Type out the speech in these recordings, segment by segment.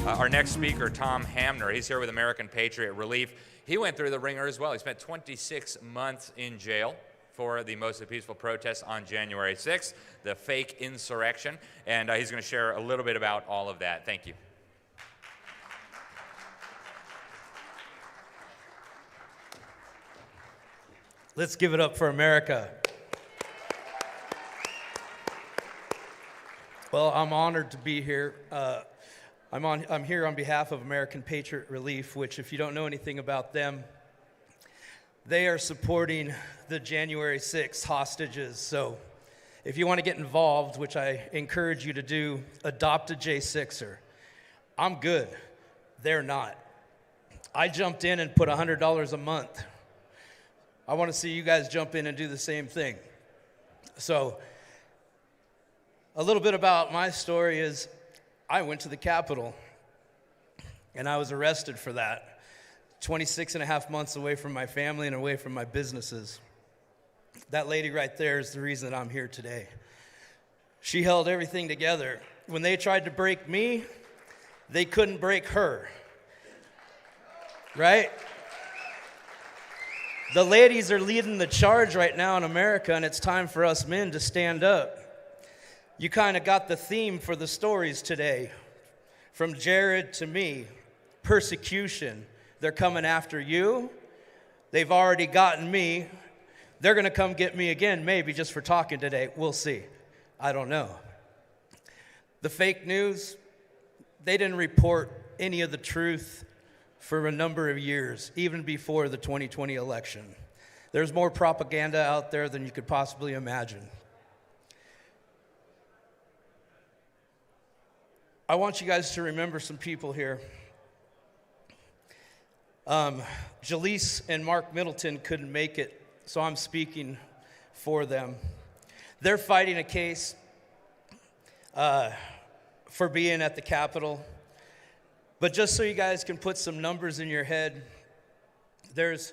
Our next speaker, Tom Hamner, he's here with American Patriot Relief. He went through the ringer as well. He spent 26 months in jail for the mostly peaceful protests on January 6th, the fake insurrection, and he's going to share a little bit about all of that. Thank you. Let's give it up for America. Well, I'm honored to be here. I'm here on behalf of American Patriot Relief, which, if you don't know anything about them, they are supporting the January 6th hostages. So if you want to get involved, which I encourage you to do, adopt a J6er. I'm good. They're not. I jumped in and put $100 a month. I want to see you guys jump in and do the same thing. So a little bit about my story is I went to the Capitol, and I was arrested for that. 26 and a half months away from my family and away from my businesses. That lady right there is the reason that I'm here today. She held everything together. When they tried to break me, they couldn't break her. Right? The ladies are leading the charge right now in America, and it's time for us men to stand up. You kind of got the theme for the stories today. From Jared to me, persecution. They're coming after you. They've already gotten me. They're going to come get me again, maybe just for talking today. We'll see. I don't know. The fake news, they didn't report any of the truth for a number of years, even before the 2020 election. There's more propaganda out there than you could possibly imagine. I want you guys to remember some people here. Jaleese and Mark Middleton couldn't make it, so I'm speaking for them. They're fighting a case for being at the Capitol. But just so you guys can put some numbers in your head, there's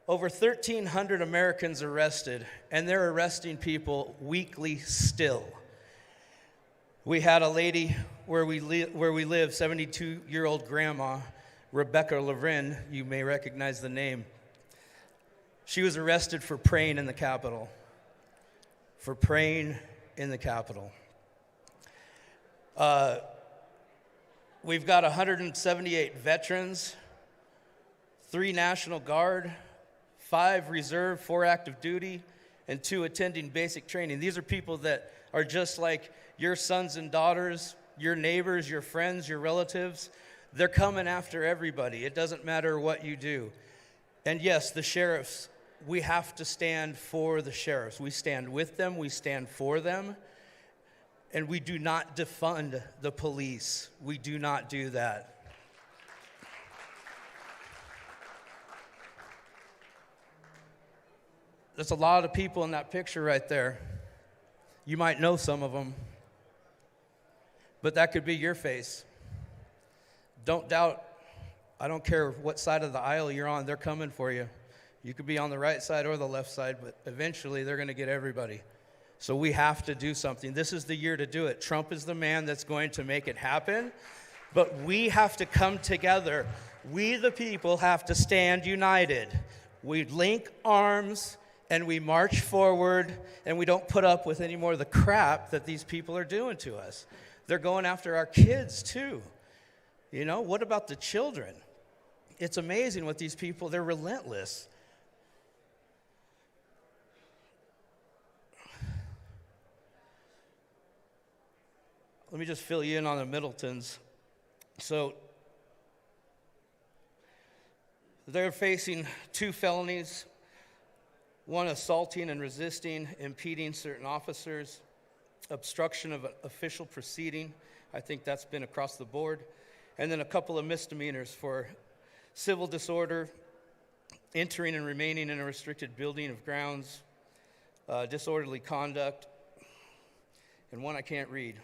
over 1,300 Americans arrested, and they're arresting people weekly still. We had a lady where we live, 72-year-old grandma, Rebecca Lavrin, you may recognize the name. She was arrested for praying in the Capitol. For praying in the Capitol. We've got 178 veterans, 3 National Guard, 5 Reserve, 4 active duty, and 2 attending basic training. These are people that are just like your sons and daughters, your neighbors, your friends, your relatives. They're coming after everybody. It doesn't matter what you do. And yes, the sheriffs, we have to stand for the sheriffs. We stand with them, we stand for them, and we do not defund the police. We do not do that. There's a lot of people in that picture right there. You might know some of them, but that could be your face. Don't doubt. I don't care what side of the aisle you're on, they're coming for you. You could be on the right side or the left side, but eventually they're going to get everybody. So we have to do something. This is the year to do it. Trump is the man that's going to make it happen, but we have to come together. We, the people, have to stand united. We link arms and we march forward, and we don't put up with any more of the crap that these people are doing to us. They're going after our kids, too. You know, what about the children? It's amazing what these people, they're relentless. Let me just fill you in on the Middletons. So they're facing 2 felonies, 1 assaulting and resisting, impeding certain officers, obstruction of an official proceeding. I think that's been across the board. And then a couple of misdemeanors for civil disorder, entering and remaining in a restricted building of grounds, disorderly conduct, and 1 I can't read.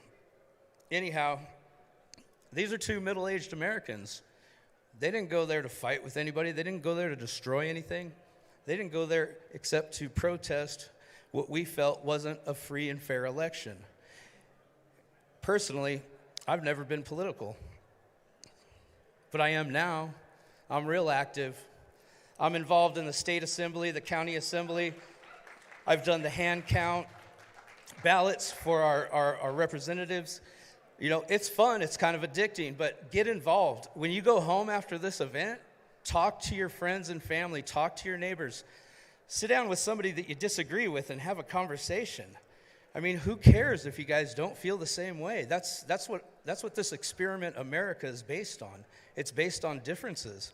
Anyhow, these are 2 middle-aged Americans. They didn't go there to fight with anybody. They didn't go there to destroy anything. They didn't go there except to protest what we felt wasn't a free and fair election. Personally, I've never been political, but I am now. I'm real active. I'm involved in the state assembly, the county assembly. I've done the hand count ballots for our representatives. You know, it's fun, it's kind of addicting, but get involved. When you go home after this event, talk to your friends and family, talk to your neighbors. Sit down with somebody that you disagree with and have a conversation. I mean, who cares if you guys don't feel the same way? That's what this experiment America is based on. It's based on differences.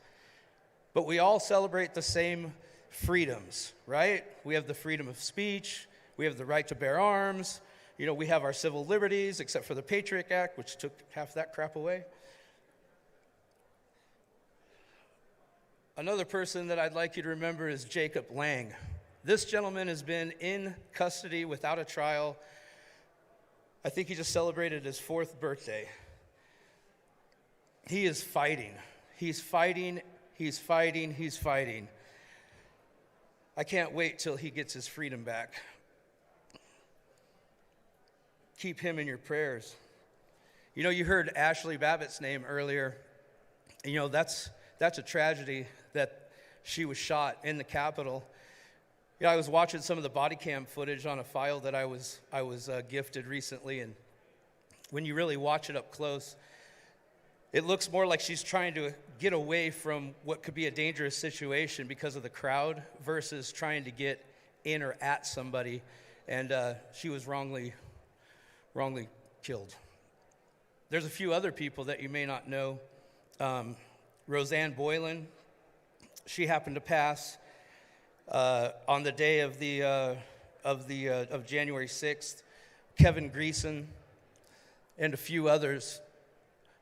But we all celebrate the same freedoms, right? We have the freedom of speech. We have the right to bear arms. You know, we have our civil liberties, except for the Patriot Act, which took half that crap away. Another person that I'd like you to remember is Jacob Lang. This gentleman has been in custody without a trial. I think he just celebrated his 4th birthday. He is fighting. He's fighting. He's fighting. He's fighting. I can't wait till he gets his freedom back. Keep him in your prayers. You know, you heard Ashley Babbitt's name earlier. You know, that's a tragedy that she was shot in the Capitol. You know, I was watching some of the body cam footage on a file that I was gifted recently, and when you really watch it up close, it looks more like she's trying to get away from what could be a dangerous situation because of the crowd versus trying to get in or at somebody, and she was wrongly killed. There's a few other people that you may not know. Roseanne Boylan, she happened to pass on the day of January 6th. Kevin Greason and a few others.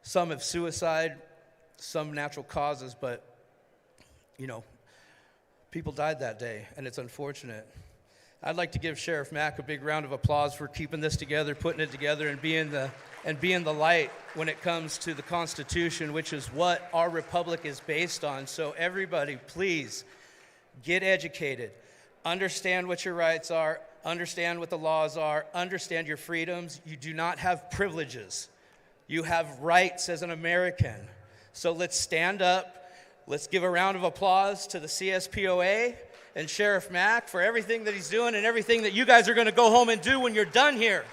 Some have suicide, some natural causes, but you know, people died that day, and it's unfortunate. I'd like to give Sheriff Mack a big round of applause for keeping this together, putting it together, and being the light when it comes to the Constitution, which is what our republic is based on. So everybody, please get educated. Understand what your rights are. Understand what the laws are. Understand your freedoms. You do not have privileges. You have rights as an American. So let's stand up. Let's give a round of applause to the CSPOA and Sheriff Mack for everything that he's doing and everything that you guys are going to go home and do when you're done here.